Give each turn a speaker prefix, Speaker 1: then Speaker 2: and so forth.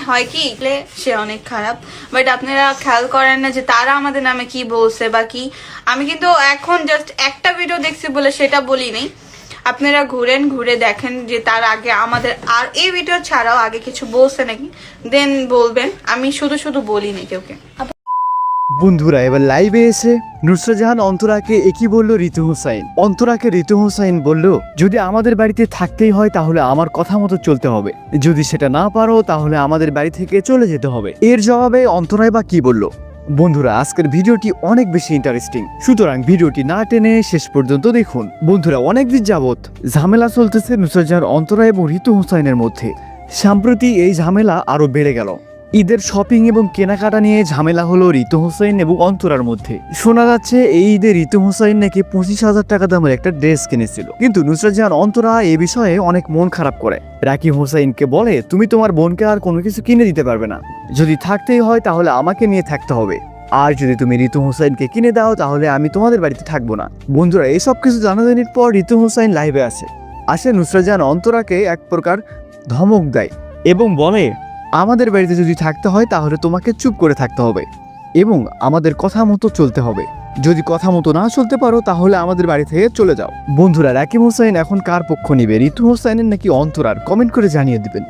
Speaker 1: হয় কি সে অনেক খারাপ, বাট আপনারা খেয়াল করেন না যে তারা আমাদের নামে কি বলছে বা কি। আমি কিন্তু এখন জাস্ট একটা ভিডিও দেখছি বলে সেটা বলি নাই, আপনারা ঘুরে দেখেন যে তার আগে আমাদের আর এই ভিডিও ছাড়াও আগে কিছু বলছে নাকি, দেন বলবেন। আমি শুধু বলি না কেউকে।
Speaker 2: বন্ধুরা এবার লাইভে এসে নুসরাত জাহান অন্তরাকে একই বলল ঋতু হোসাইন। অন্তরাকে ঋতু হোসাইন বলল, যদি আমাদের বাড়িতে থাকতেই হয় তাহলে আমার কথা মতো চলতে হবে, যদি সেটা না পারো তাহলে আমাদের বাড়ি থেকে চলে যেতে হবে। এর জবাবে অন্তরাই বা কি বলল? বন্ধুরা আজকের ভিডিওটি অনেক বেশি ইন্টারেস্টিং, সুতরাং ভিডিওটি না টেনে শেষ পর্যন্ত দেখুন। বন্ধুরা অনেকদিন যাবত ঝামেলা চলতেছে নুসরাত জাহান অন্তরা এবং ঋতু হোসাইনের মধ্যে। সম্প্রতি এই ঝামেলা আরো বেড়ে গেল। ঈদের শপিং এবং কেনাকাটা নিয়ে ঝামেলা হলো ঋতু হোসাইন এবং অন্তরার মধ্যে। শোনা যাচ্ছে এই ঈদে ঋতু হোসাইন নাকি 25,000 টাকা দামের একটা ড্রেস কিনেছিল, কিন্তু নুসরাত জাহান অন্তরা এ বিষয়ে অনেক মন খারাপ করে। রাকিব হোসাইনকে বলে, তুমি তোমার বোনকে আর কোনো কিছু কিনে দিতে পারবে না, যদি থাকতেই হয় তাহলে আমাকে নিয়ে থাকতে হবে, আর যদি তুমি ঋতু হোসাইনকে কিনে দাও তাহলে আমি তোমাদের বাড়িতে থাকবো না। বন্ধুরা এইসব কিছু জানাজানির পর ঋতু হোসাইন লাইভে আসে নুসরাত জাহান অন্তরাকে এক প্রকার ধমক দেয় এবং বলে, আমাদের বাড়িতে যদি থাকতে হয় তাহলে তোমাকে চুপ করে থাকতে হবে এবং আমাদের কথা মতো চলতে হবে, যদি কথা মতো না চলতে পারো তাহলে আমাদের বাড়ি থেকে চলে যাও। বন্ধুরা রাকিব হোসাইন এখন কার পক্ষ নিবে, ঋতু হোসাইনের নাকি অন্তরার? কমেন্ট করে জানিয়ে দিবেন।